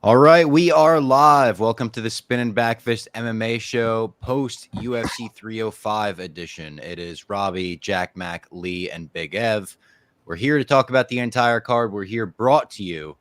All right, we are live. Welcome to the Spin and Backfist MMA show, post UFC 305 edition. It is Robbie, Jack Mac, Lee, and Big Ev. We're here to talk about the entire card. We're here brought to you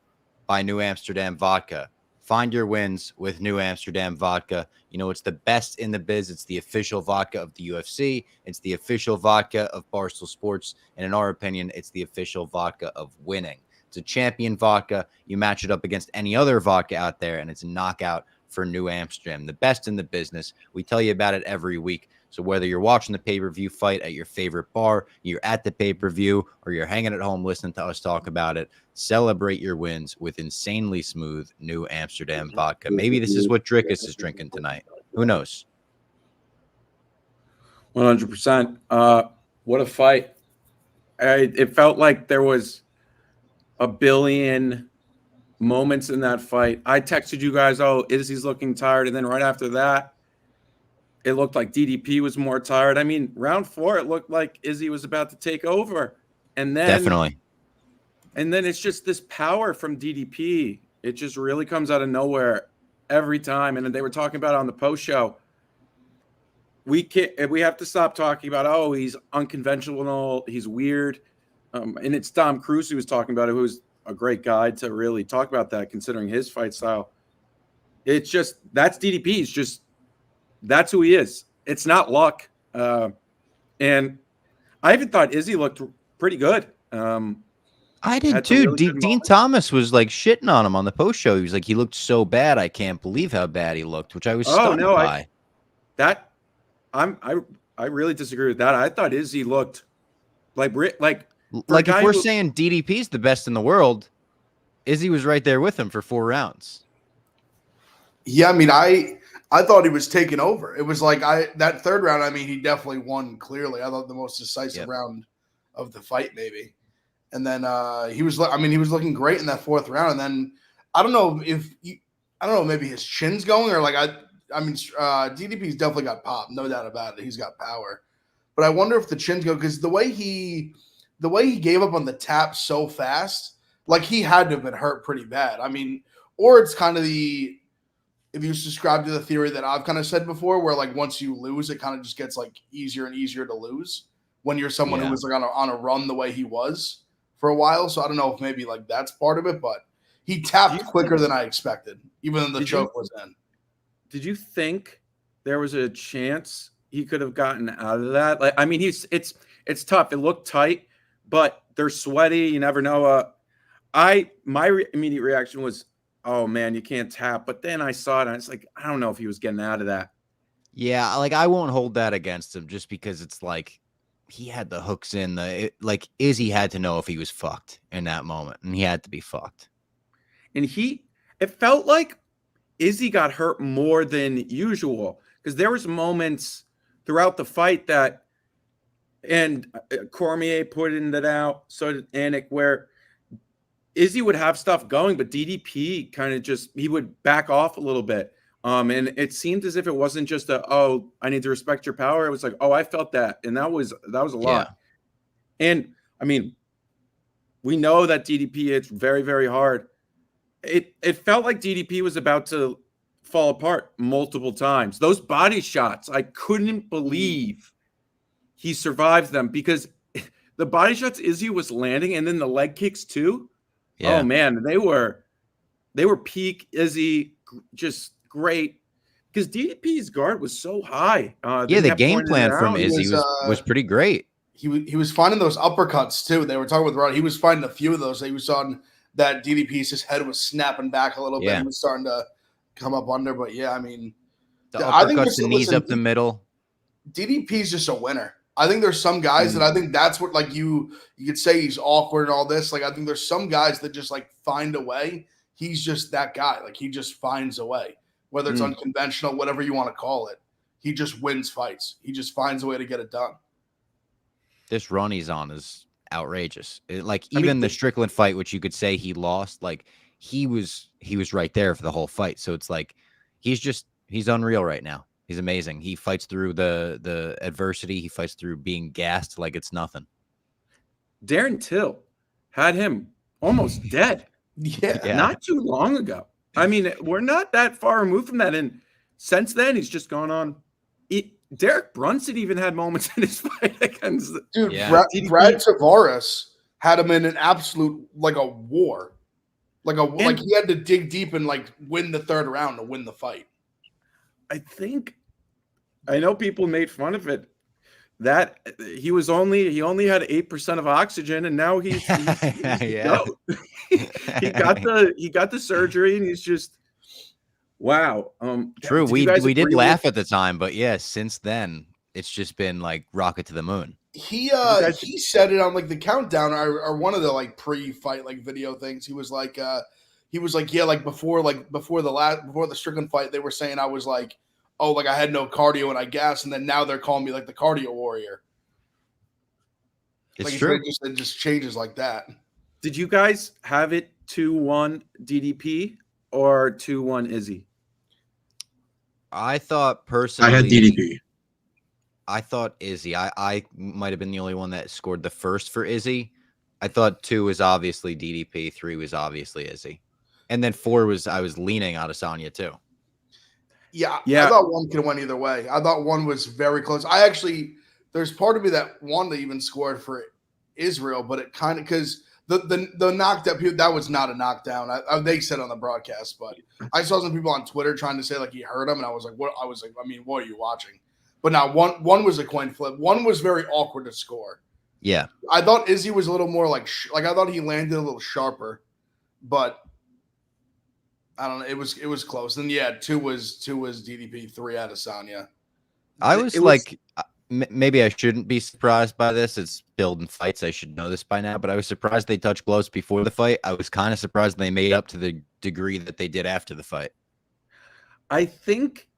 by New Amsterdam Vodka. Find your wins with New Amsterdam Vodka. You know, it's the best in the biz. It's the official vodka of the UFC. It's the official vodka of Barstool Sports. And in our opinion, it's the official vodka of winning. It's a champion vodka. You match it up against any other vodka out there, and it's a knockout for New Amsterdam, the best in the business. We tell you about it every week. So whether you're watching the pay-per-view fight at your favorite bar, you're at the pay-per-view, or you're hanging at home listening to us talk about it, celebrate your wins with insanely smooth New Amsterdam vodka. Maybe this is what Drickus is drinking tonight. Who knows? 100%. What a fight. It felt like there was a billion moments in that fight. I texted you guys, oh, Izzy's looking tired. And then right after that, it looked like DDP was more tired. I mean, round 4, it looked like Izzy was about to take over. And then Definitely. And then it's just this power from DDP. It just really comes out of nowhere every time. And then they were talking about it on the post show. We have to stop talking about, oh, he's unconventional, he's weird. And it's Tom Cruise who was talking about it, who's a great guy to really talk about that, considering his fight style. It's just, that's DDP. It's just, that's who he is. It's not luck. And I even thought Izzy looked pretty good. I did too. Really Dean Thomas was like shitting on him on the post show. He was like, he looked so bad. I can't believe how bad he looked, which I was stunned by. I really disagree with that. I thought Izzy looked like if we're saying DDP's the best in the world, Izzy was right there with him for 4 rounds. Yeah, I mean, I thought he was taking over. It was like that third round, I mean, he definitely won clearly. I thought the most decisive round of the fight, maybe. And then he was looking great in that 4th round. And then I don't know, maybe his chin's going, or like DDP's definitely got pop, no doubt about it. He's got power. But I wonder if the chin's go, because the way he gave up on the tap so fast, like he had to have been hurt pretty bad. I mean, or it's kind of if you subscribe to the theory that I've kind of said before, where like once you lose, it kind of just gets like easier and easier to lose when you're someone who was like on a run the way he was for a while. So I don't know if maybe like that's part of it, but he tapped quicker than I expected, even though the choke was in. Did you think there was a chance he could have gotten out of that? Like, I mean, it's tough. It looked tight, but they're sweaty. You never know. My immediate reaction was, oh man, you can't tap. But then I saw it, and it's like, I don't know if he was getting out of that. Yeah, like I won't hold that against him, just because it's like he had the hooks in Izzy had to know if he was fucked in that moment, and he had to be fucked. And it felt like Izzy got hurt more than usual, because there was moments throughout the fight that, and Cormier pointed it out, so did Anik, where Izzy would have stuff going, but DDP kind of he would back off a little bit. And it seemed as if it wasn't just I need to respect your power. It was like, oh, I felt that. And that was a lot. And I mean, we know that DDP hits very, very hard. It felt like DDP was about to fall apart multiple times. Those body shots, I couldn't believe he survived them, because the body shots Izzy was landing, and then the leg kicks too. Yeah. Oh man, they were peak Izzy, just great, because DDP's guard was so high. The game plan from Izzy was pretty great. He was finding those uppercuts too. They were talking with Rod. He was finding a few of those. He was on that his head was snapping back a little bit. He was starting to come up under. But yeah, I mean, the uppercuts, the knees up the middle. DDP's just a winner. I think there's some guys that I think that's what, like, you could say he's awkward and all this. Like, I think there's some guys that just like find a way. He's just that guy. Like, he just finds a way, whether it's unconventional, whatever you want to call it. He just wins fights. He just finds a way to get it done. This run he's on is outrageous. The Strickland fight, which you could say he lost, like he was right there for the whole fight. So it's like he's unreal right now. He's amazing. He fights through the adversity. He fights through being gassed like it's nothing. Darren Till had him almost dead. Yeah. Not too long ago. I mean, we're not that far removed from that. And since then, he's just gone on. Derek Brunson even had moments in his fight against. Dude, Yeah. Brad Tavares had him in an absolute like a war, like he had to dig deep and like win the third round to win the fight. I know people made fun of it. That he only had 8% of oxygen, and now he's yeah. he got the surgery, and he's just wow. True. We did laugh at the time, but yeah, since then it's just been like rocket to the moon. He said it on like the countdown or one of the like pre-fight like video things. He was like yeah, like before the Strickland fight, they were saying I was like, oh, like I had no cardio and I gassed, and then now they're calling me like the cardio warrior. It's like, true. It just changes like that. Did you guys have it 2-1 DDP or 2-1 Izzy? I thought personally, I had DDP. I thought Izzy. I might have been the only one that scored the first for Izzy. I thought 2 was obviously DDP, 3 was obviously Izzy, and then 4 was I was leaning Adesanya too. Yeah. I thought 1 could have went either way. I thought 1 was very close. There's part of me that wanted to even score for Israel, but it kind of because the knockdown, that was not a knockdown. They said on the broadcast, but I saw some people on Twitter trying to say like he hurt him, and I was like, what? I was like, I mean, what are you watching? But now one was a coin flip. 1 was very awkward to score. Yeah, I thought Izzy was a little more like I thought he landed a little sharper, but I don't know. It was close. And yeah, 2 was DDP, 3 Adesanya. I was maybe I shouldn't be surprised by this. It's building fights. I should know this by now, but I was surprised they touched gloves before the fight. I was kind of surprised they made up to the degree that they did after the fight. I think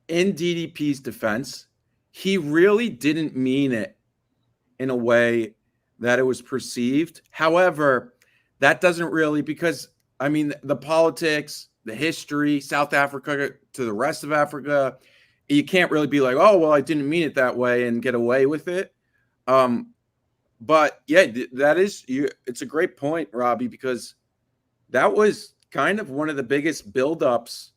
in DDP's defense, he really didn't mean it in a way that it was perceived. However, that doesn't really, because I mean, the politics, the history, South Africa to the rest of Africa, you can't really be like, oh, well, I didn't mean it that way and get away with it. But yeah, it's a great point, Robbie, because that was kind of one of the biggest buildups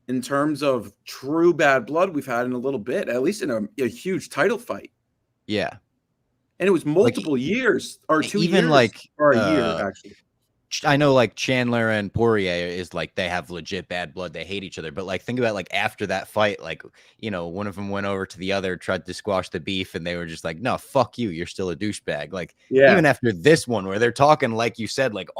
in terms of true bad blood we've had in a little bit, at least in a huge title fight. Yeah. And it was multiple years or 2 even years like or a year, actually. I know like Chandler and Poirier is like they have legit bad blood. They hate each other. But like think about like after that fight, like, you know, one of them went over to the other, tried to squash the beef, and they were just like, no, fuck you. You're still a douchebag. Like even after this one where they're talking, like you said, like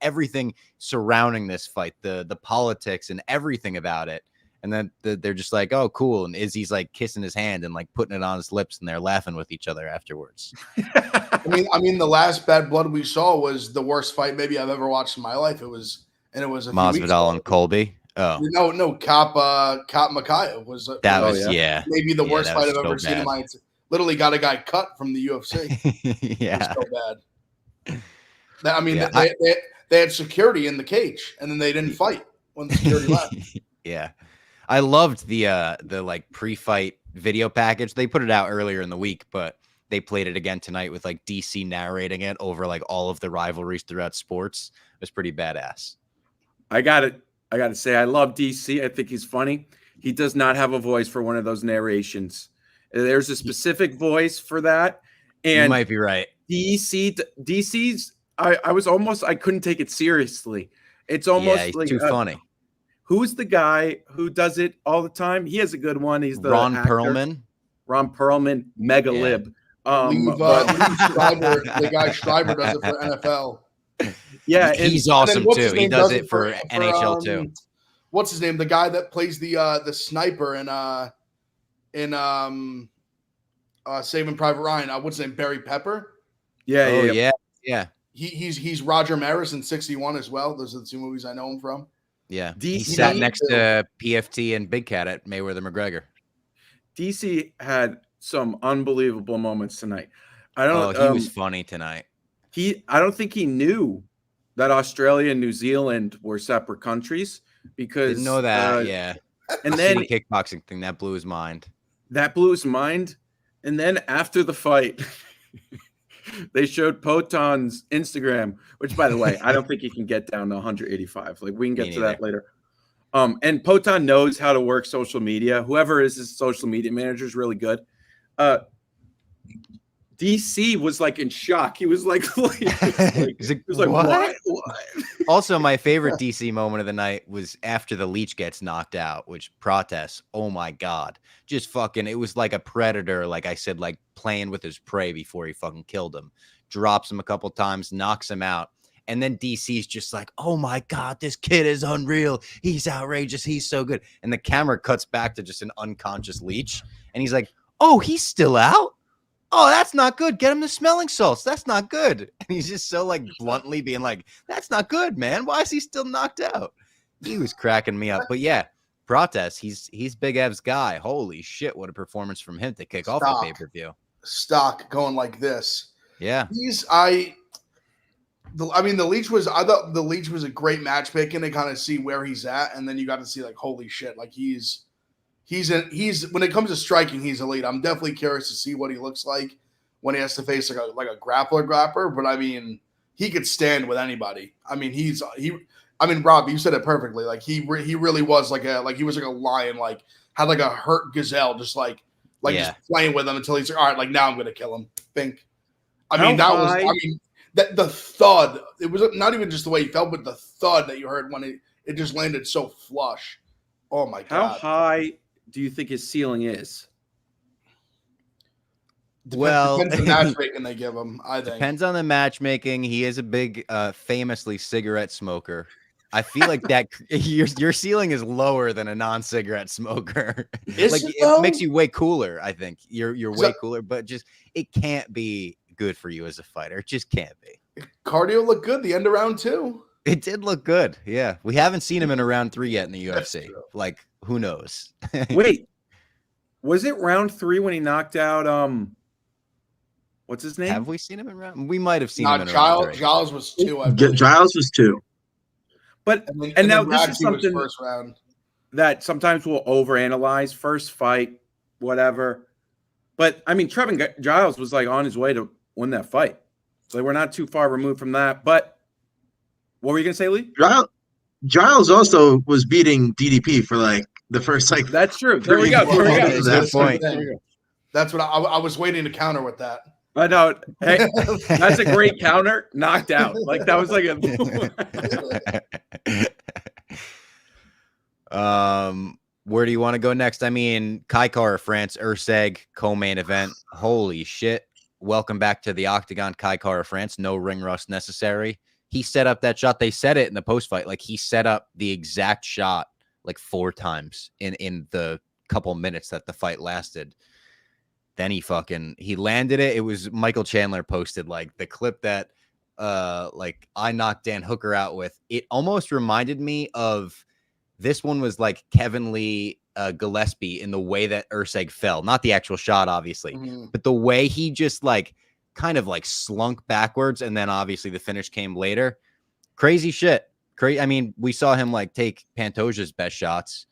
everything surrounding this fight, the politics and everything about it. And then they're just like, oh, cool. And Izzy's like kissing his hand and like putting it on his lips, and they're laughing with each other afterwards. I mean, the last bad blood we saw was the worst fight maybe I've ever watched in my life. It was a Masvidal and Colby. Oh no, Cop Makayev was maybe the worst fight I've ever seen in my. Literally got a guy cut from the UFC. Yeah, it was so bad. I mean, they had security in the cage, and then they didn't fight when the security left. Yeah. I loved the like pre-fight video package. They put it out earlier in the week, but they played it again tonight with like DC narrating it over like all of the rivalries throughout sports. It was pretty badass. I got to say, I love DC. I think he's funny. He does not have a voice for one of those narrations. There's a specific voice for that. And you might be right. DC's, I couldn't take it seriously. It's almost he's like too funny. Who's the guy who does it all the time? He has a good one. He's the Ron actor. Perlman. Ron Perlman, mega lib. The guy Schreiber does it for NFL. Yeah, he's awesome too. He does it for NHL too. What's his name? The guy that plays the sniper in Saving Private Ryan. What's his name? Barry Pepper. Yeah. He's Roger Maris in 61 as well. Those are the 2 movies I know him from. Yeah, he sat next to PFT and Big Cat at Mayweather McGregor. DC had some unbelievable moments tonight. He was funny tonight. I don't think he knew that Australia and New Zealand were separate countries because didn't know that. Yeah, and then kickboxing thing that blew his mind. And then after the fight, they showed Poton's Instagram, which, by the way, I don't think he can get down to 185. Like, we can get to that later. And Poton knows how to work social media. Whoever is his social media manager is really good. DC was like in shock. He was like, what? Also, my favorite DC moment of the night was after the leech gets knocked out, which Prates, oh my God, just fucking, it was like a predator, like I said, like playing with his prey before he fucking killed him. Drops him a couple times, knocks him out. And then DC's just like, oh my God, this kid is unreal. He's outrageous. He's so good. And the camera cuts back to just an unconscious leech. And he's like, oh, he's still out? Oh, that's not good. Get him the smelling salts. That's not good. And he's just so like bluntly being like, that's not good, man. Why is he still knocked out? He was cracking me up. But yeah, Prates, he's Big Ev's guy. Holy shit, what a performance from him to kick off the pay-per-view. Stock going like this. Yeah. I thought the leech was a great match pick, and to kind of see where he's at, and then you got to see like, holy shit, like he's when it comes to striking, he's elite. I'm definitely curious to see what he looks like when he has to face like a grappler. But I mean, he could stand with anybody. I mean, Rob, you said it perfectly. Like he really was he was like a lion, like had like a hurt gazelle, just just playing with him until he's like, all right, like now I'm gonna kill him. That the thud. It was not even just the way he felt, but the thud that you heard when it just landed so flush. Oh my God! How high do you think his ceiling is? Depends on the matchmaking they give him. I think depends on the matchmaking. He is a big, famously cigarette smoker. I feel like that your ceiling is lower than a non-cigarette smoker. It makes you way cooler. I think you're way cooler, but just it can't be good for you as a fighter. It just can't be. Cardio looked good the end of round 2. It did look good. Yeah. We haven't seen him in a round 3 yet in the UFC. Like, who knows? Wait. Was it round 3 when he knocked out what's his name? Have we seen him in round? We might have seen him in round 3. Giles was 2. Giles was 2. But and now this is something first round that sometimes we'll overanalyze. First fight, whatever. But I mean, Trevin Giles was like on his way to win that fight. So we're not too far removed from that. But what were you gonna say, Lee? Giles also was beating DDP for like the first like. That's true. There we go. That's the point. That's what I was waiting to counter with that. I know. Hey, that's a great counter. Knocked out. Like that was like a. Where do you want to go next? I mean, Kaikar, France, Urseg, co-main event. Holy shit. Welcome back to the Octagon, Kaikar, France. No ring rust necessary. He set up that shot. They said it in the post-fight. Like, he set up the exact shot like 4 times in the couple minutes that the fight lasted. Then he landed it. It was Michael Chandler posted like the clip that I knocked Dan Hooker out with. It almost reminded me of this one was like Kevin Lee Gillespie in the way that Urseg fell. Not the actual shot, obviously, but the way he just like kind of like slunk backwards, and then obviously the finish came later. Crazy shit. I mean, we saw him like take Pantoja's best shots,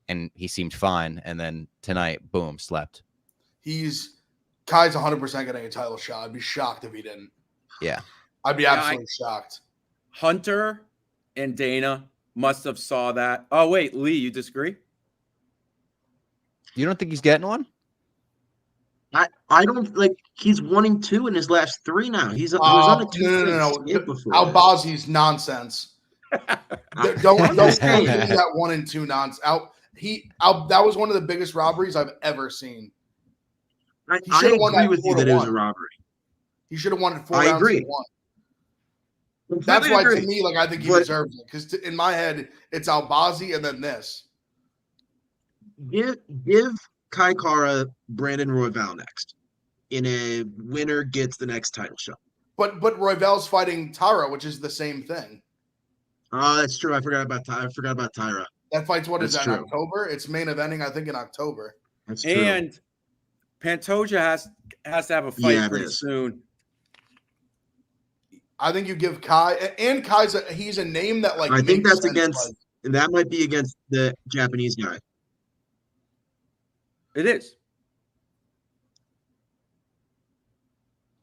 and he seemed fine. And then tonight, boom, slept. Kai's 100% getting a title shot. I'd be shocked if he didn't. Yeah. I'd be absolutely shocked. Hunter and Dana must have saw that. Oh, wait, Lee, you disagree? You don't think he's getting one? I don't like. He's 1-2 in his last 3 now. He was on a 2 before. Albazi's nonsense. don't do that 1-2 nonsense. That was one of the biggest robberies I've ever seen. I agree with you that it was a robbery. He should have won it 4 rounds. I agree. That's why, to me, like I think he deserves it, because in my head, it's Albazi and then this. Give Kai Kara Brandon Royval next. In a winner gets the next title shot. But Royval's fighting Tara, which is the same thing. Oh, that's true. I forgot about Tyra. That fight's in October? It's main eventing, I think, in October. That's true. And Pantoja has to have a fight pretty soon. I think you give Kai, and he's a name that like. I think that's against. That might be against the Japanese guy. It is.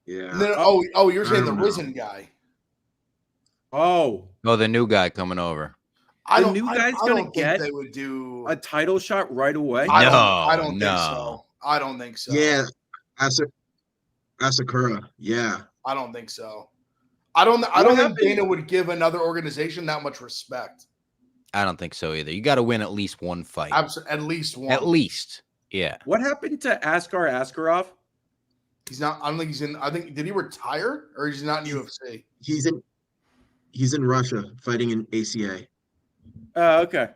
Yeah. And then, you're saying the Risen guy. Oh, the new guy coming over. I the don't. new I guy's don't gonna think get they would do a title shot right away. I No, don't think so. I don't think so. Yeah. Asakura. Yeah. I don't think so. I don't think Dana would give another organization that much respect. I don't think so either. You got to win at least one fight. At least one. At least. Yeah. What happened to Askar Askarov? He's not. I don't think he's in. I think did he retire or is he not in UFC? He's in Russia fighting in ACA. Okay.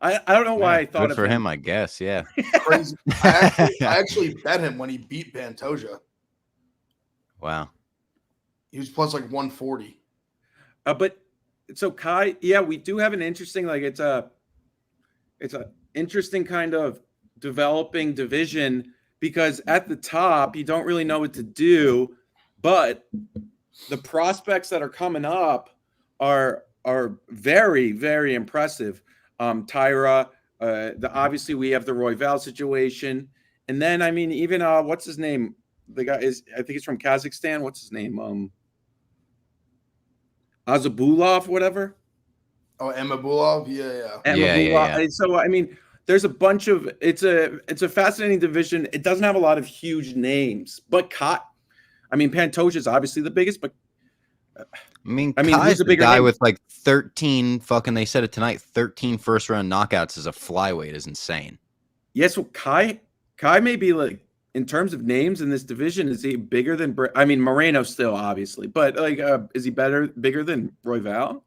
I don't know why I thought good of for him, I guess. Yeah. Crazy. I actually bet him when he beat Pantoja. Wow. He was plus like 140. But so Kai, yeah, we do have an interesting, like it's a interesting kind of developing division because at the top you don't really know what to do, but the prospects that are coming up are very, very impressive. Tyra, obviously we have the Royval situation, and then I mean even what's his name? The guy is, I think he's from Kazakhstan. What's his name? Azabulov, whatever. Oh, Amabulov, yeah. Yeah. And so I mean, there's a bunch of it's a fascinating division. It doesn't have a lot of huge names, but Pantoja is obviously the biggest, but Kai's who's the bigger guy name? with like 13 fucking, they said it tonight, 13 first round knockouts as a flyweight is insane. Yes, well, Kai may be like, in terms of names in this division, is he bigger than Moreno still, obviously, but like, is he bigger than Royval?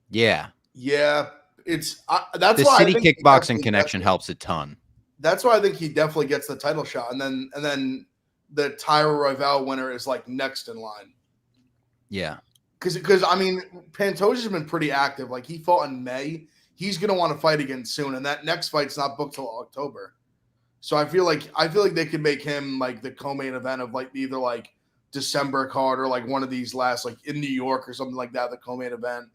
Yeah. Yeah. That's the why city I think kickboxing connection helps a ton. That's why I think he definitely gets the title shot. And then the Tyra Royval winner is like next in line. Yeah. Because I mean, Pantoja's been pretty active. Like he fought in May. He's gonna want to fight again soon, and that next fight's not booked till October. So I feel like they could make him like the co-main event of like either like December card or like one of these last like in New York or something like that, the co-main event,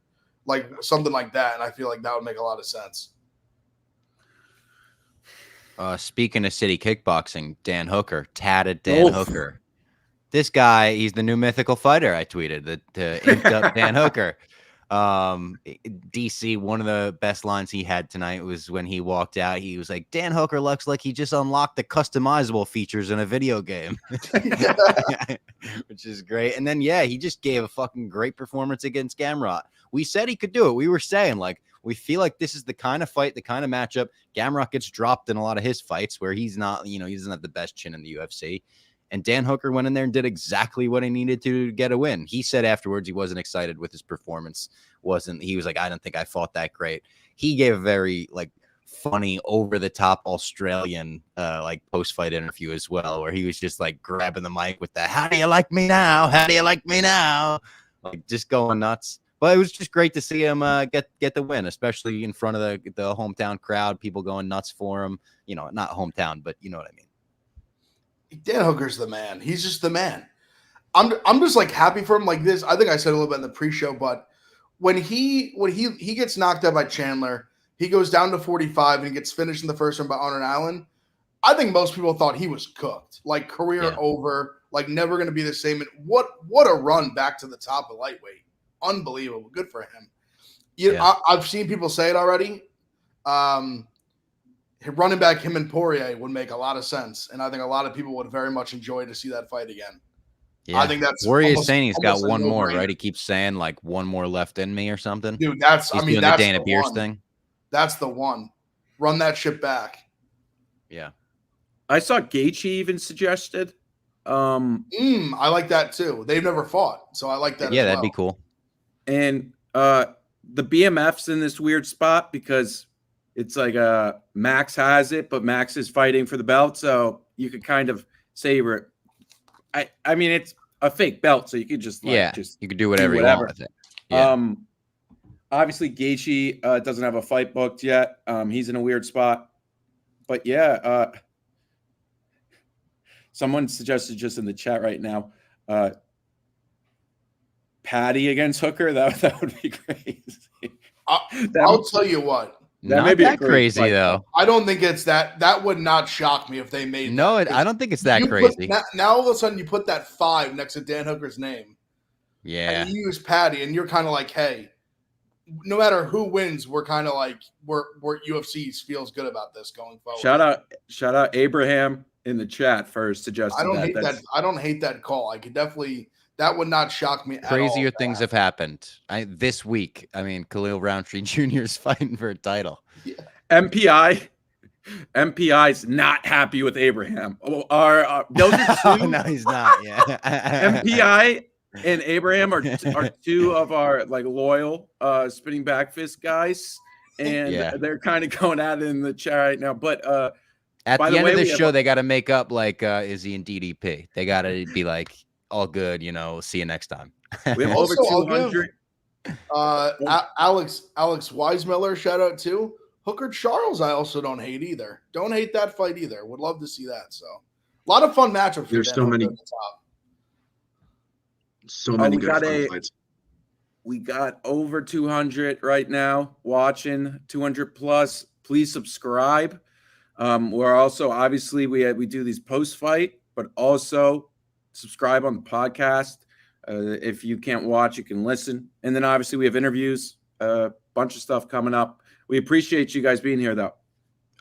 like something like that. And I feel like that would make a lot of sense. Speaking of city kickboxing, Dan Hooker, tatted Dan Hooker. This guy, he's the new mythical fighter. I tweeted the inked up Dan Hooker. DC, one of the best lines he had tonight was when he walked out. He was like, Dan Hooker looks like he just unlocked the customizable features in a video game, which is great. And then, yeah, he just gave a fucking great performance against Gamrot. We said he could do it. We were saying, like, we feel like this is the kind of fight, the kind of matchup. Gamrot gets dropped in a lot of his fights where he's not, he doesn't have the best chin in the UFC. And Dan Hooker went in there and did exactly what he needed to get a win. He said afterwards he wasn't excited with his performance. He was like, I don't think I fought that great. He gave a very like funny, over-the-top Australian like post-fight interview as well, where he was just like grabbing the mic with the "How do you like me now? How do you like me now?" Like just going nuts. But it was just great to see him get the win, especially in front of the hometown crowd, people going nuts for him. Not hometown, but you know what I mean. Dan Hooker's the man. He's just the man. I'm just like happy for him. Like this, I think I said a little bit in the pre-show, but when he gets knocked out by Chandler, he goes down to 45 and gets finished in the first round by Arnold Allen. I think most people thought he was cooked, like career over, like never going to be the same. And what a run back to the top of lightweight. Unbelievable. Good for him. I've seen people say it already. Running back him and Poirier would make a lot of sense, and I think a lot of people would very much enjoy to see that fight again. Yeah. I think that's Poirier's saying he's got one more, no-brainer. right? He keeps saying like one more left in me or something. Dude, He's that's doing that's the Dana the Pierce one. thing. That's the one. Run that shit back. Yeah. I saw Gaethje even suggested. I like that too. They've never fought, so I like that. Yeah, as that'd well. be cool. And the BMF's in this weird spot because it's like Max has it, but Max is fighting for the belt, so you could kind of savor it. I mean, it's a fake belt, so you could just you could do whatever you want with it. Yeah. Obviously Gaethje doesn't have a fight booked yet. He's in a weird spot, but yeah. Someone suggested just in the chat right now, Patty against Hooker. That would be crazy. I'll tell you what. That may Not be a that great crazy fight, though. I don't think it's that. That would not shock me if they made. No, that, I don't think it's that you crazy. now all of a sudden you put that 5 next to Dan Hooker's name, Yeah. and you use Patty, and you're kind of like, hey, no matter who wins, we're kind of like we're UFC feels good about this going forward. Shout out Abraham in the chat for suggesting I don't that. hate that. I don't hate that call. I could definitely. That would not shock me at all. Crazier things have happened. This week, I mean, Khalil Roundtree Jr. is fighting for a title. Yeah. MPI's not happy with Abraham. Those are two. No, he's not. Yeah. MPI and Abraham are two of our like loyal spinning back fist guys, and they're kind of going at it in the chat right now. But at the end of this show, they got to make up like Izzy and DDP. They got to be like all good. See you next time. We have over 200. Alex Weismiller, shout out to Hooker Charles. I also don't hate either. Don't hate that fight either. Would love to see that. So a lot of fun matchups. There's so many. At the top. So many good fights. We got over 200 right now watching, 200 plus. Please subscribe. We're also obviously we do these post fight, but also subscribe on the podcast. If you can't watch, you can listen. And then obviously we have interviews, a bunch of stuff coming up. We appreciate you guys being here, though.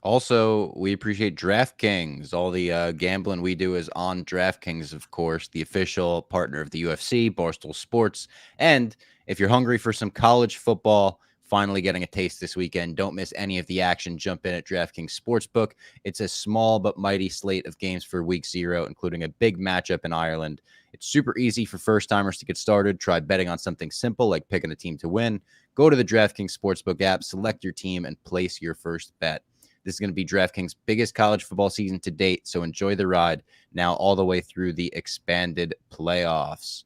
Also, we appreciate DraftKings. All the gambling we do is on DraftKings, of course, the official partner of the UFC, Barstool Sports. And if you're hungry for some college football, finally getting a taste this weekend, don't miss any of the action. Jump in at DraftKings Sportsbook. It's a small but mighty slate of games for Week 0, including a big matchup in Ireland. It's super easy for first-timers to get started. Try betting on something simple like picking a team to win. Go to the DraftKings Sportsbook app, select your team, and place your first bet. This is going to be DraftKings' biggest college football season to date, so enjoy the ride now all the way through the expanded playoffs.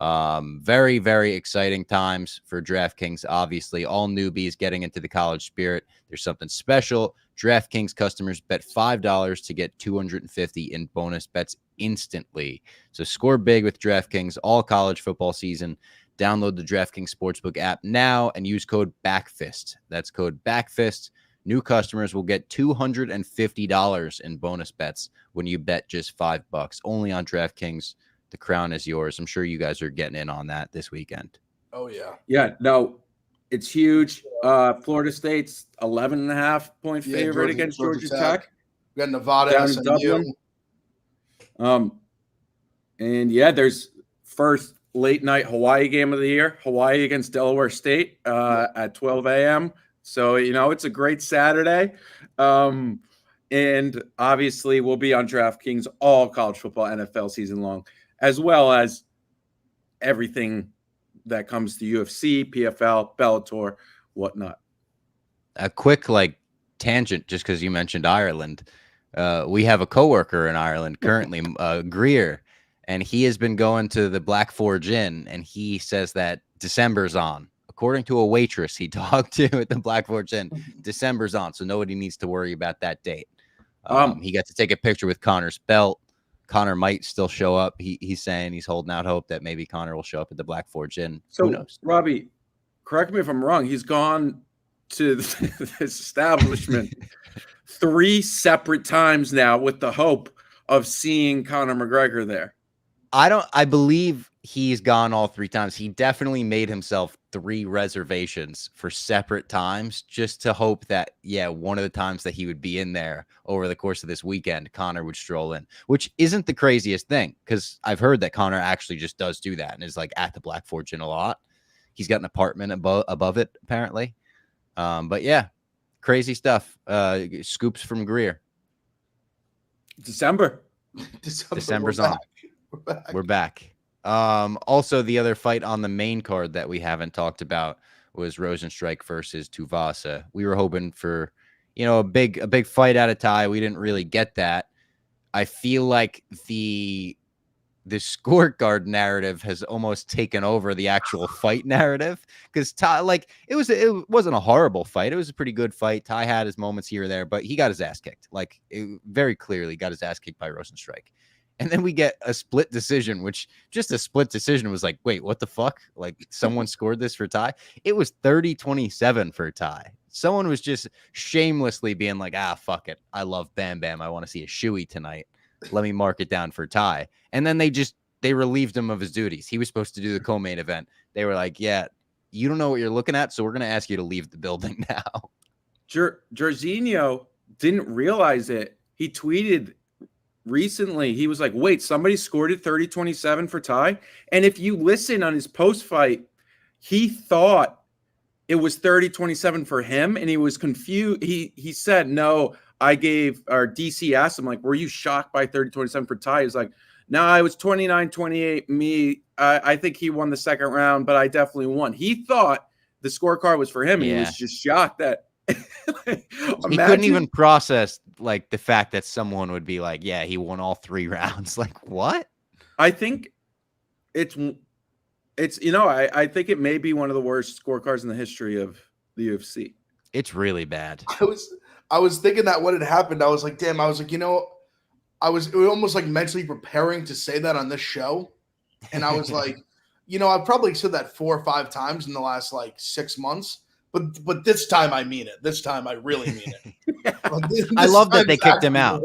Very, very exciting times for DraftKings. Obviously, all newbies getting into the college spirit. There's something special. DraftKings customers bet $5 to get $250 in bonus bets instantly. So score big with DraftKings all college football season. Download the DraftKings Sportsbook app now and use code BACKFIST. That's code BACKFIST. New customers will get $250 in bonus bets when you bet just $5. Only on DraftKings. The crown is yours. I'm sure you guys are getting in on that this weekend. Oh, yeah. Yeah, no, it's huge. Florida State's 11.5-point favorite against Georgia Tech. We got Nevada down SMU. in Dublin. And yeah, there's first late night Hawaii game of the year. Hawaii against Delaware State at 12 a.m. So, it's a great Saturday. And obviously we'll be on DraftKings all college football, NFL season long, as well as everything that comes to UFC, PFL, Bellator, whatnot. A quick tangent, just because you mentioned Ireland. We have a coworker in Ireland currently, Greer, and he has been going to the Black Forge Inn, and he says that December's on. According to a waitress he talked to at the Black Forge Inn, December's on, so nobody needs to worry about that date. He got to take a picture with Connor's belt. Connor might still show up. He's saying he's holding out hope that maybe Connor will show up at the Black Forge Inn. So, who knows? Robbie, correct me if I'm wrong. He's gone to this establishment 3 separate times now with the hope of seeing Conor McGregor there. I believe he's gone all 3 times. He definitely made himself 3 reservations for separate times just to hope that, one of the times that he would be in there over the course of this weekend, Conor would stroll in, which isn't the craziest thing because I've heard that Conor actually just does do that and is at the Black Forge Inn a lot. He's got an apartment above it, apparently. But yeah, crazy stuff. Scoops from Greer. December's on. We're back. Also, the other fight on the main card that we haven't talked about was Rozenstruik versus Tuivasa. We were hoping for, a big fight out of Ty. We didn't really get that. I feel like the scorecard narrative has almost taken over the actual fight narrative because Ty, it wasn't a horrible fight. It was a pretty good fight. Ty had his moments here or there, but he got his ass kicked. Very clearly got his ass kicked by Rozenstruik. And then we get a split decision, which just a split decision was wait, what the fuck? Someone scored this for Ty. It was 30-27 for Ty. Someone was just shamelessly being like, fuck it. I love Bam Bam. I want to see a shoey tonight. Let me mark it down for Ty. And then they relieved him of his duties. He was supposed to do the co-main event. They were like, yeah, you don't know what you're looking at, so we're going to ask you to leave the building now. Jorginho didn't realize it. He tweeted recently, he was like, wait, somebody scored it 30-27 for Ty? And if you listen on his post-fight, he thought it was 30-27 for him, and he was confused. He said, no, DC asked him, like, were you shocked by 30-27 for Ty? He's like, no, it was 29-28 me. I think he won the second round, but I definitely won. He thought the scorecard was for him, and he was just shocked that he couldn't even process like the fact that someone would be like, yeah, he won all 3 rounds. Like, what? I think it's I think it may be one of the worst scorecards in the history of the UFC. It's really bad. I was thinking that when it happened, I was like, damn, I was like, I was almost like mentally preparing to say that on this show. And I was like, I've probably said that 4 or 5 times in the last like 6 months. But this time I mean it. This time I really mean it. I love that they kicked him out.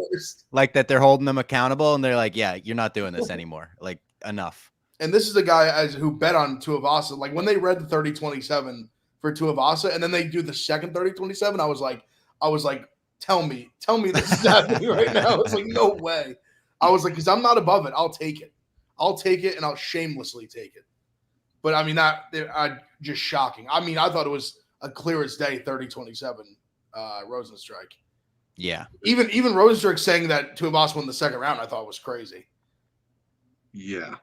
Like that they're holding them accountable and they're like, yeah, you're not doing this anymore. Like, enough. And this is a guy who bet on Tuivasa. Like when they read the 30-27 for Tuivasa and then they do the second 30-27, I was like, tell me this is happening right now. It's like, no way. I was like, because I'm not above it. I'll take it. And I'll shamelessly take it. But I mean, just shocking. I mean, I thought it was a clear as day 30-27 Rozenstruik. Yeah. Even Rozenstruik saying that Tuivasa won the second round, I thought was crazy. Yeah.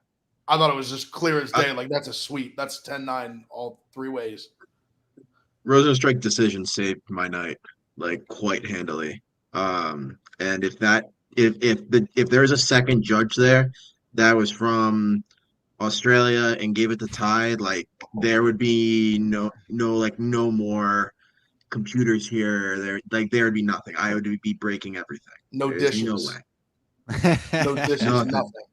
I thought it was just clear as day. Like, that's a sweep. That's 10-9 all 3 ways. Rozenstruik decision saved my night, like, quite handily. And if there's a second judge there that was from Australia and gave it to Ty, like, there would be no more computers here. There would be nothing. I would be breaking everything. No There's dishes. no way. No dishes. Nothing.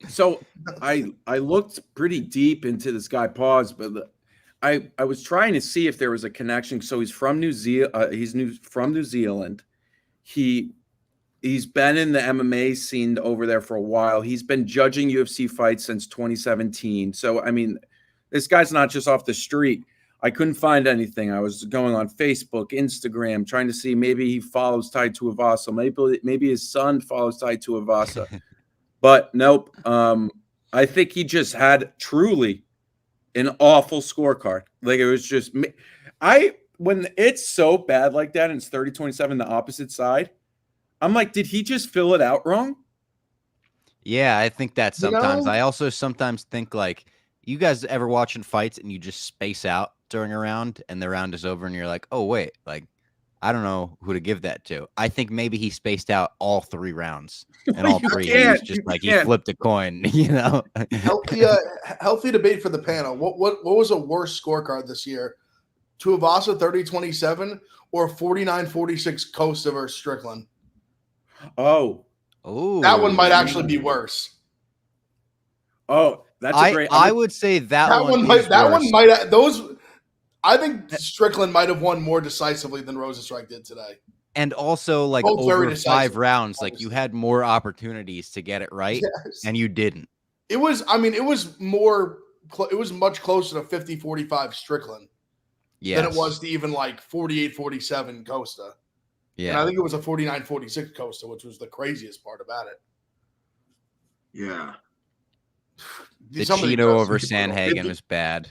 So I looked pretty deep into this guy. Pause, but I was trying to see if there was a connection. So he's from New Zealand. From New Zealand. He's been in the MMA scene over there for a while. He's been judging UFC fights since 2017. So I mean, this guy's not just off the street. I couldn't find anything. I was going on Facebook, Instagram, trying to see maybe he follows Ty Tuivasa. Maybe his son follows Ty Tuivasa. But nope. I think he just had truly an awful scorecard. Like, it was just when it's so bad like that and it's 30-27 the opposite side, I'm like, did he just fill it out wrong? Yeah, I think that sometimes. I also sometimes think, like, you guys ever watching fights and you just space out during a round and the round is over and you're like, oh, wait, like, I don't know who to give that to. I think maybe he spaced out all 3 rounds and all 3 he was just like, he flipped a coin, Healthy debate for the panel. What was a worse scorecard this year? Tuivasa 30-27 or 49-46 Costa versus Strickland? Oh, that one might actually be worse. Oh, that's a great. I would say that one might. I think Strickland might have won more decisively than Rozenstruik did today. And also, like, both over 5 rounds, like, you had more opportunities to get it right, and you didn't. It was much closer to 50-45 Strickland than it was to even like 48-47 Costa. Yeah. And I think it was a 49-46 Costa, which was the craziest part about it. Yeah. The Cheeto over Sandhagen was bad.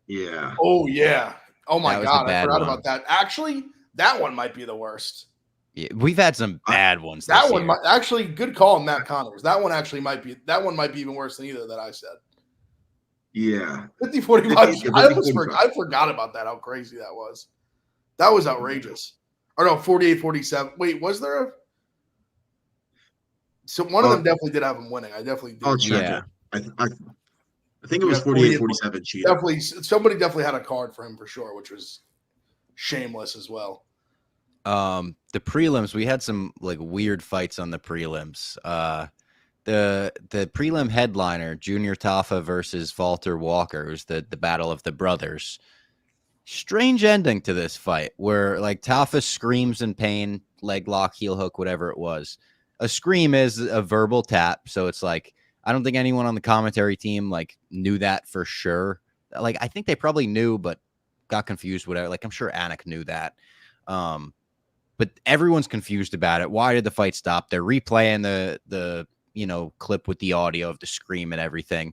Yeah. Oh, yeah. Oh, my God. I forgot about that. Actually, that one might be the worst. Yeah, we've had some bad ones. That one might actually, good call, Matt Connors. That one might be even worse than either that I said. Yeah. 50-45. I forgot about that, how crazy that was. That was outrageous. Or no, 48-47. Wait, was there a? So one of them definitely did have him winning. I definitely did. I'll check it. I think it was 48-47 cheating. Definitely, somebody definitely had a card for him for sure, which was shameless as well. The prelims, we had some like weird fights on the prelims. The prelim headliner, Junior Tafa versus Walter Walker, was the battle of the brothers. Strange ending to this fight where like Tafa screams in pain, leg lock, heel hook, whatever it was. A scream is a verbal tap, so it's like I don't think anyone on the commentary team like knew that for sure. Like I think they probably knew, but got confused. Whatever. Like I'm sure Anik knew that, but everyone's confused about it. Why did the fight stop? They're replaying the clip with the audio of the scream and everything.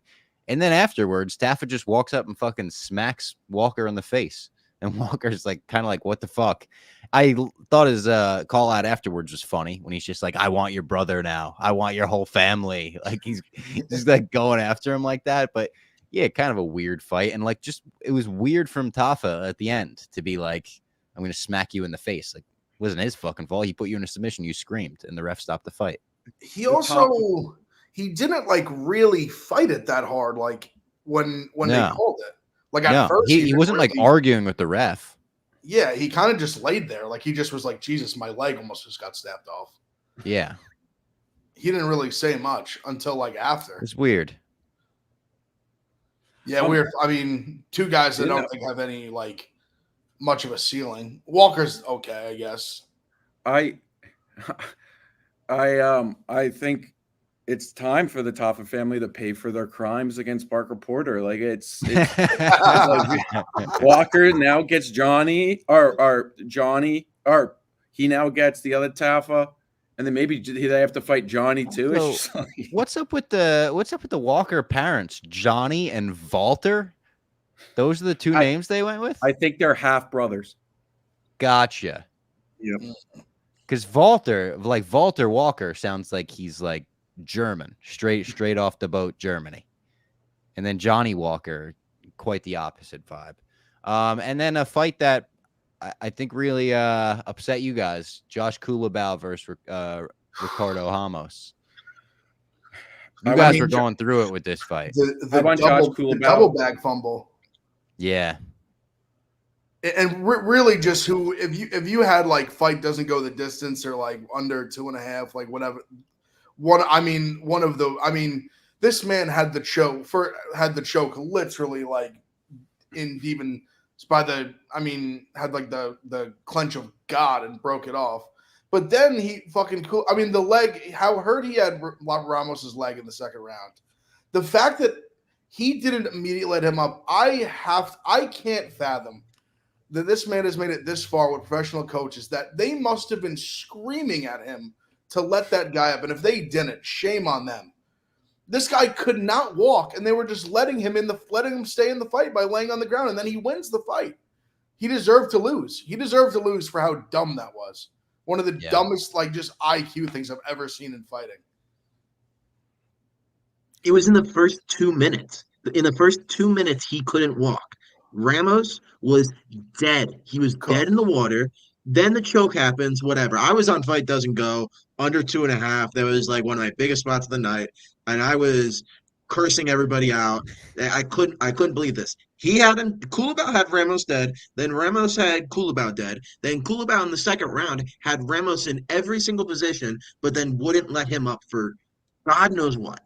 And then afterwards, Tafa just walks up and fucking smacks Walker in the face. And Walker's like, kind of like, what the fuck? I thought his call out afterwards was funny when he's just like, I want your brother now. I want your whole family. Like he's just like going after him like that. But yeah, kind of a weird fight. And like, just, it was weird from Tafa at the end to be like, I'm going to smack you in the face. Like, it wasn't his fucking fault. He put you in a submission. You screamed and the ref stopped the fight. He also... He didn't like really fight it that hard, like when they called it. Like at first, he wasn't really, like arguing with the ref. Yeah, he kind of just laid there, like he just was like, "Jesus, my leg almost just got snapped off." Yeah, he didn't really say much until like after. It's weird. Yeah, weird. I mean, two guys that I don't think have any like much of a ceiling. Walker's okay, I guess. I think it's time for the Tafa family to pay for their crimes against Parker Porter. Like it's like Walker now gets Johnny, or he now gets the other Tafa, and then maybe they have to fight Johnny too. So, like... what's up with the Walker parents, Johnny and Walter? Those are the two names they went with. I think they're half brothers. Gotcha. Yep. Because Walter Walker sounds like he's like German, straight off the boat, Germany. And then Johnny Walker, quite the opposite vibe. And then a fight that I think really upset you guys, Josh Kulabau versus Ricardo Ramos. You guys were going through it with this fight. The double bag fumble. Yeah. And really just if you had like fight doesn't go the distance or like under 2.5, like whatever. This man had the choke literally like in even by the, had like the clench of God and broke it off. But then he fucking cool. I mean, the leg, how hurt he had Ramos's leg in the second round. The fact that he didn't immediately let him up, I can't fathom that this man has made it this far with professional coaches that they must have been screaming at him to let that guy up. And if they didn't, shame on them. This guy could not walk, and they were just letting him stay in the fight by laying on the ground, and then he wins the fight. He deserved to lose. He deserved to lose for how dumb that was. One of the dumbest, like, just IQ things I've ever seen in fighting. It was in the first 2 minutes. In the first 2 minutes, he couldn't walk. Ramos was dead. He was dead in the water. Then the choke happens, whatever. I was on Fight Doesn't Go, under 2.5. That was like one of my biggest spots of the night. And I was cursing everybody out. I couldn't believe this. Kulabau had Ramos dead. Then Ramos had Kulabau dead. Then Kulabau in the second round had Ramos in every single position, but then wouldn't let him up for God knows what.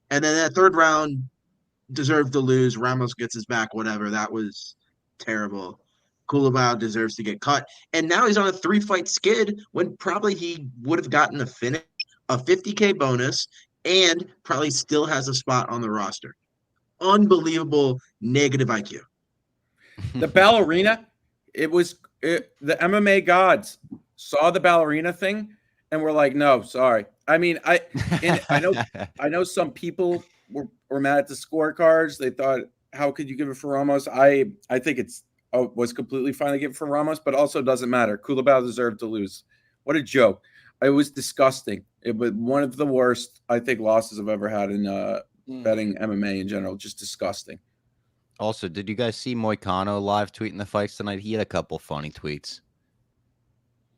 And then that third round deserved to lose. Ramos gets his back, whatever. That was terrible. Kulabau deserves to get cut. And now he's on a 3-fight skid when probably he would have gotten a finish, a $50K bonus, and probably still has a spot on the roster. Unbelievable negative IQ. The ballerina, the MMA gods saw the ballerina thing and were like, no, sorry. I mean, I know some people were mad at the scorecards. They thought, how could you give it for Ramos? I think was completely fine to give it for Ramos, but also doesn't matter. Kulabau deserved to lose. What a joke. It was disgusting. It was one of the worst, I think, losses I've ever had in betting MMA in general. Just disgusting. Also, did you guys see Moicano live tweeting the fights tonight? He had a couple funny tweets.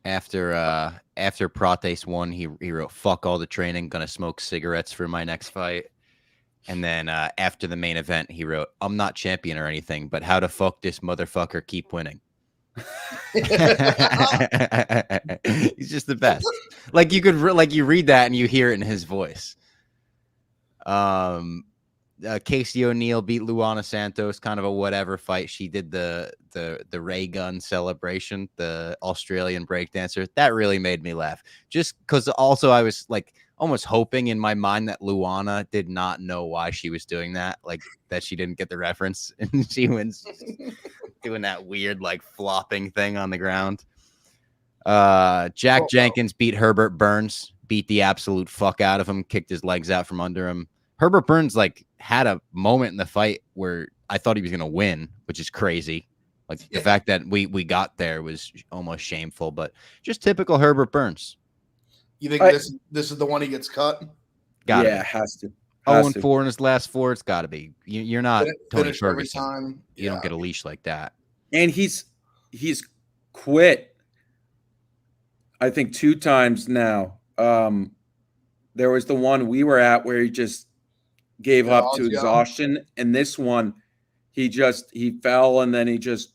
After Prates won, he wrote, "Fuck all the training, gonna smoke cigarettes for my next fight." And then after the main event, he wrote, "I'm not champion or anything, but how the fuck this motherfucker keep winning?" He's just the best. Like you read that and you hear it in his voice. Casey O'Neill beat Luana Santos, kind of a whatever fight. She did the ray gun celebration, the Australian breakdancer. That really made me laugh. Just because also I was like almost hoping in my mind that Luana did not know why she was doing that, like that she didn't get the reference, and she was doing that weird like flopping thing on the ground. Jack Jenkins beat Herbert Burns, beat the absolute fuck out of him, kicked his legs out from under him. Herbert Burns like had a moment in the fight where I thought he was going to win, which is crazy. Like the fact that we got there was almost shameful, but just typical Herbert Burns. You think this is the one he gets cut? Gotta be. Has to. 0-4 in his last 4. It's got to be. You're not Tony Finish every Ferguson. time. You don't get a leash like that. And he's quit, I think, 2 times now. There was the one we were at where he just gave up to exhaustion, and this one he fell, and then he just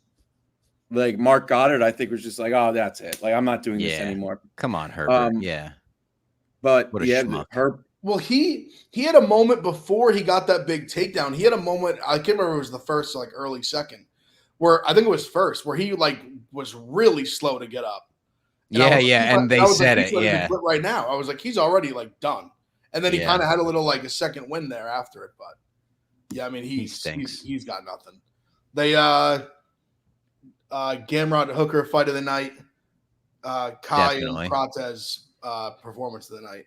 like Mark Goddard, I think, was just like, oh, that's it. Like, I'm not doing this anymore. Come on, Herbert. But well, he had a moment before he got that big takedown. He had a moment, I can't remember if it was the first, like early second, where I think it was first, where he like was really slow to get up. And and they said it. Yeah, right now, I was like, he's already like done. And then he kind of had a little like a second win there after it, but yeah, I mean he stinks. He's got nothing. They Gamrot Hooker fight of the night, Kai and Prates performance of the night.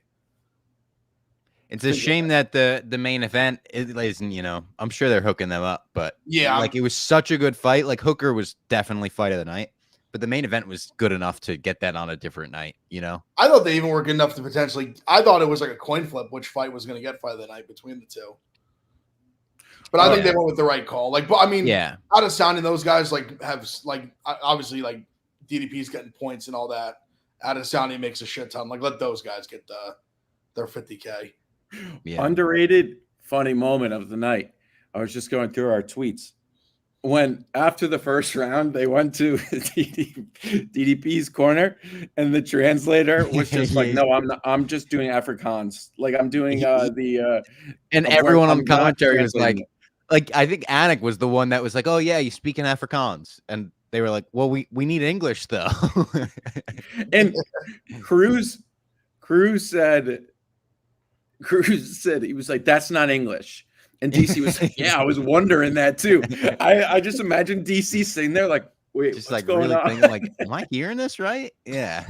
It's a shame that the main event isn't, I'm sure they're hooking them up, but like it was such a good fight. Like Hooker was definitely fight of the night, but the main event was good enough to get that on a different night, I thought they even were good enough to potentially, I thought it was like a coin flip which fight was going to get fight of the night between the two. But I think they went with the right call. Like, but I mean, Adesanya, those guys like have like obviously like DDP's getting points and all that. Adesanya makes a shit ton. Like, let those guys get their 50K. Yeah. Underrated funny moment of the night. I was just going through our tweets. When after the first round, they went to DDP's corner, and the translator was just like, "No, I'm just doing Afrikaans. Like I'm doing and everyone on commentary was like, I think Anik was the one that was like, "Oh yeah, you speak in Afrikaans," and they were like, "Well, we need English though." And Cruz said he was like, "That's not English." And DC was like, "Yeah, I was wondering that too." I just imagine DC sitting there like, "Wait, just what's like going really on?" Thinking like, "Am I hearing this right?" Yeah.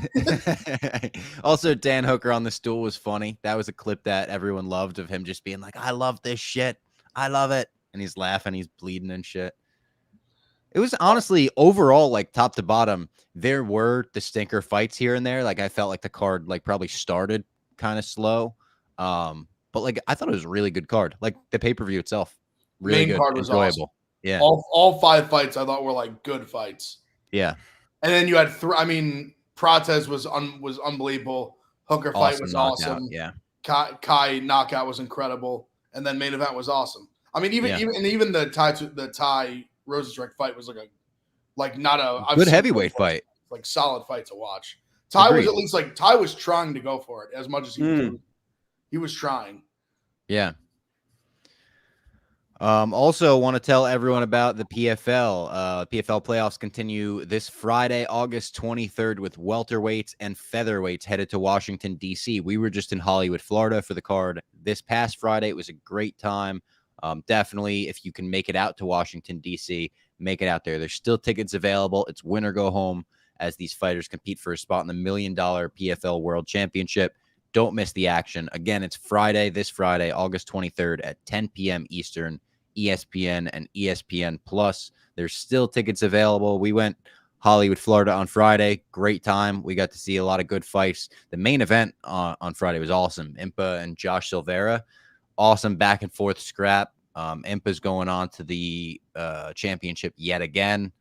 Also, Dan Hooker on the stool was funny. That was a clip that everyone loved of him just being like, "I love this shit. I love it," and he's laughing, he's bleeding and shit. It was honestly overall like top to bottom. There were the stinker fights here and there. Like I felt like the card like probably started kind of slow. But like I thought it was a really good card. Like the pay-per-view itself, really main good, card was enjoyable. Awesome. Yeah, all 5 fights I thought were like good fights. Yeah, and then you had Prates was unbelievable. Hooker fight was awesome. Yeah, Kai knockout was incredible, and then main event was awesome. I mean, even the Ty Rozenstruik fight was not a good heavyweight fight, like solid fight to watch. Ty was at least like Ty was trying to go for it as much as he was doing. He was trying. Yeah. Also want to tell everyone about the PFL. PFL playoffs continue this Friday, August 23rd with welterweights and featherweights headed to Washington, D.C. We were just in Hollywood, Florida for the card this past Friday. It was a great time. Definitely, if you can make it out to Washington, D.C., make it out there. There's still tickets available. It's win or go home as these fighters compete for a spot in the $1 million PFL World Championship. Don't miss the action. Again, it's this Friday, August 23rd at 10 p.m. Eastern, ESPN and ESPN Plus. There's still tickets available. We went Hollywood, Florida on Friday. Great time. We got to see a lot of good fights. The main event on Friday was awesome. Impa and Josh Silveira. Awesome back and forth scrap. Impa's going on to the championship yet again.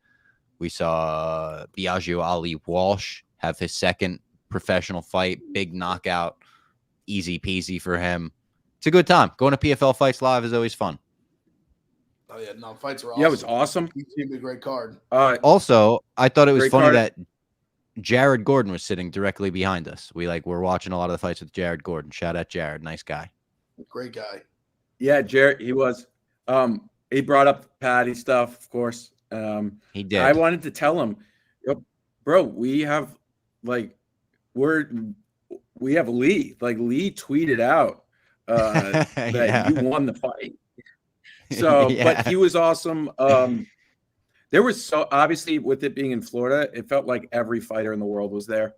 We saw Biagio Ali Walsh have his second professional fight, big knockout, easy peasy for him. It's a good time. Going to PFL Fights Live is always fun. Oh yeah, no, fights were awesome. Yeah, it was awesome. It's a great card. Also, I thought it was funny that Jared Gordon was sitting directly behind us. We're watching a lot of the fights with Jared Gordon. Shout out Jared, nice guy. Great guy. Yeah, Jared, he was. He brought up the Patty stuff, of course. He did. I wanted to tell him, bro, we have we have Lee. Like Lee tweeted out that you won the fight. So, but he was awesome. There was so obviously with it being in Florida, it felt like every fighter in the world was there.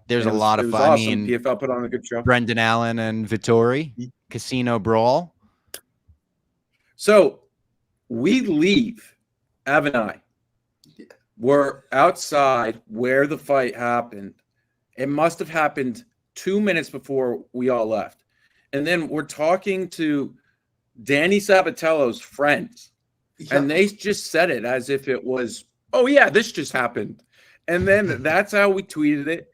There's a lot of fun. Awesome. I mean, PFL put on a good show. Brendan Allen and Vettori, Casino Brawl. So we leave. Av and I were outside where the fight happened. It must have happened 2 minutes before we all left. And then we're talking to Danny Sabatello's friends. Yeah. And they just said it as if it was, oh, yeah, this just happened. And then that's how we tweeted it.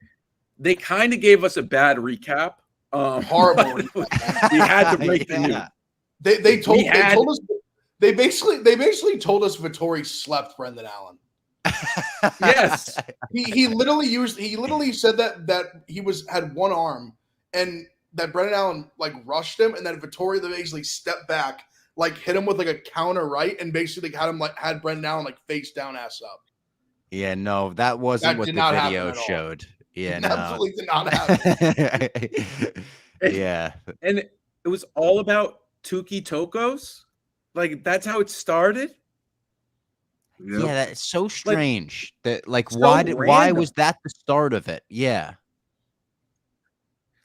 They kind of gave us a bad recap. Horrible. We had to break the news. They told us. They basically told us Vettori slept Brendan Allen. Yes. He literally said that he had one arm and that Brendan Allen like rushed him and that Vettori basically stepped back, like hit him with like a counter right and basically had Brendan Allen like face down, ass up. Yeah, no, that wasn't what the video showed. Yeah, no. Absolutely did not happen. Yeah. And it was all about Tuki Tokos. Like that's how it started. Yep. Yeah, that's so strange. Like so why was that the start of it? Yeah.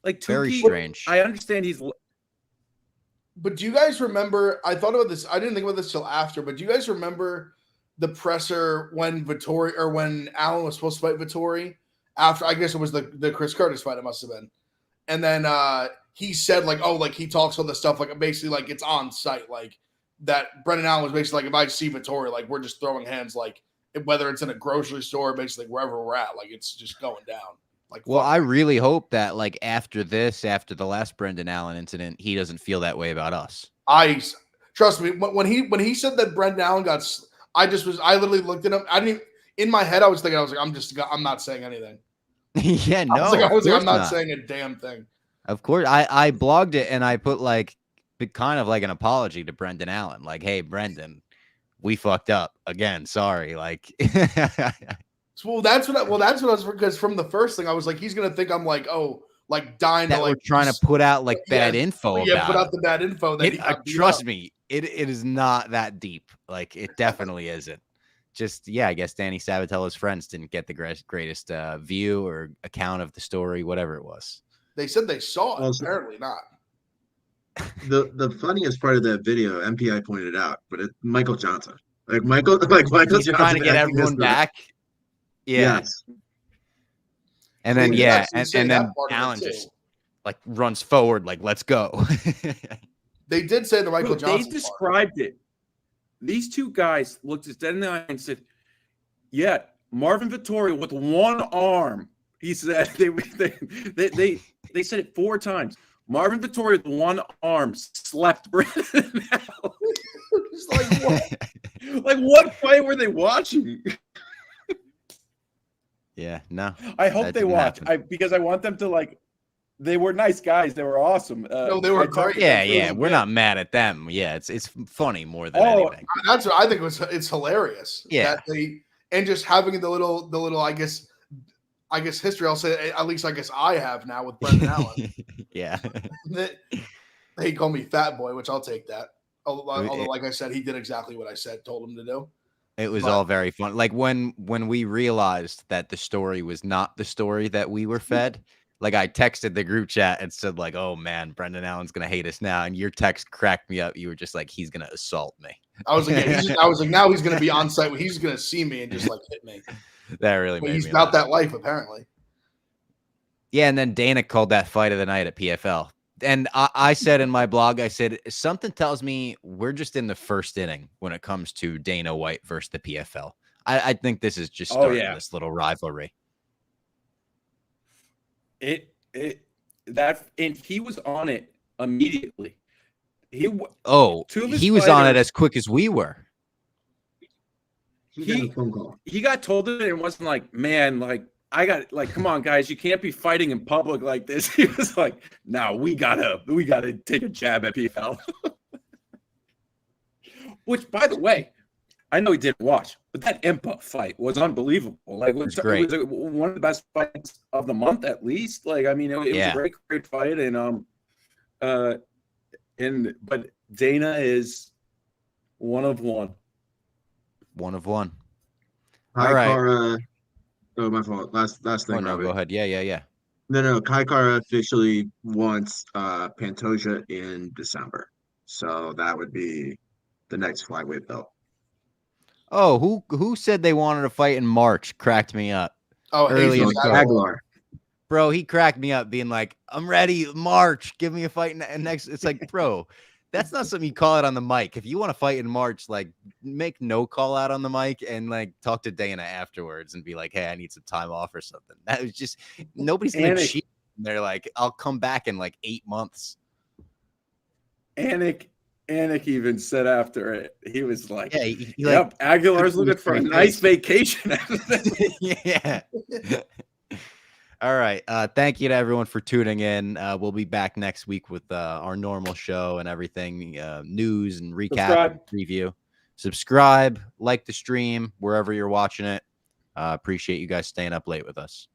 Like Tuki, very strange. I understand he's. But do you guys remember? I thought about this. I didn't think about this till after. But do you guys remember the presser when Vettori or when Allen was supposed to fight Vettori? After I guess it was the Chris Curtis fight. It must have been. And then he said like, oh, like he talks all this stuff like basically like it's on site like. That Brendan Allen was basically like, if I see Vettori, like we're just throwing hands, like whether it's in a grocery store, basically wherever we're at, like it's just going down. Like, well, I really hope that like after the last Brendan Allen incident, he doesn't feel that way about us. Trust me when he said that Brendan Allen I literally looked at him. I didn't in my head. I was like, I'm not saying anything. Yeah, no, I was like, I'm not saying a damn thing. Of course, I blogged it and I put like. Kind of like an apology to Brendan Allen, like, hey, Brendan, we fucked up again. Sorry, like. Well, that's what I was because from the first thing I was like, he's gonna think I'm like, oh, like dying that to like we're trying to put out like bad info. Yeah, put out the bad info. Trust me, it is not that deep. Like it definitely isn't. Just I guess Danny Sabatello's friends didn't get the greatest view or account of the story, whatever it was. They said they saw it. Apparently not. The funniest part of that video, MPI pointed out, but it's Michael Johnson. Michael He's trying to get everyone back. Yeah. Yes. And then and then Allen just like runs forward, like let's go. They did say the Michael Johnson. They described it. These two guys looked us dead in the eye and said, "Yeah, Marvin Vettori with one arm." He said they said it 4 times. Marvin Vettori with one arm slept Brendan Allen. Like what? Like what fight were they watching? Yeah, no. I hope they watch. Because I want them to like. They were nice guys. They were awesome. No, they were great. Yeah. We're not mad at them. Yeah, it's funny more than anything. That's what I think it's hilarious. Yeah. And just having the little I guess history. I'll say at least I guess I have now with Brendan Allen. Yeah. They call me fat boy, which I'll take that. Although, like I said, he did exactly what I told him to do. It was all very fun. Like when we realized that the story was not the story that we were fed. Like I texted the group chat and said like, "Oh man, Brendan Allen's gonna hate us now." And your text cracked me up. You were just like, "He's gonna assault me." I was like, now he's gonna be on site. He's gonna see me and just like hit me. That really made me he's about that life, apparently. Yeah, and then Dana called that fight of the night at PFL. And I said in my blog, I said, something tells me we're just in the first inning when it comes to Dana White versus the PFL. I think this is just starting this little rivalry. And he was on it immediately. He was on it as quick as we were. He got told it and wasn't like, man, like I got like, come on, guys, you can't be fighting in public like this. He was like, no, we gotta take a jab at PFL. Which, by the way, I know he didn't watch, but that Impa fight was unbelievable. Like, it was great. One of the best fights of the month, at least. Like, I mean, it was a great fight, but Dana is one of one. One of one. All All right. Kara, oh, my fault. Last thing. Oh, no, go ahead. Yeah. No. Kai Kara officially wants Pantoja in December, so that would be the next flyweight belt. Oh, who said they wanted to fight in March? Cracked me up. Oh, early in the card. Aguilar. Bro, he cracked me up being like, I'm ready, March. Give me a fight next. It's like, bro, that's not something you call it on the mic. If you want to fight in March, like, make no call out on the mic and like talk to Dana afterwards and be like, hey, I need some time off or something. That was just, nobody's gonna cheat. They're like, I'll come back in like 8 months. Anik even said after it, he was like, yeah, yep, Aguilar's looking for a nice vacation. Yeah. All right. Thank you to everyone for tuning in. We'll be back next week with our normal show and everything, news and recap and preview. Subscribe, like the stream wherever you're watching it. Appreciate you guys staying up late with us.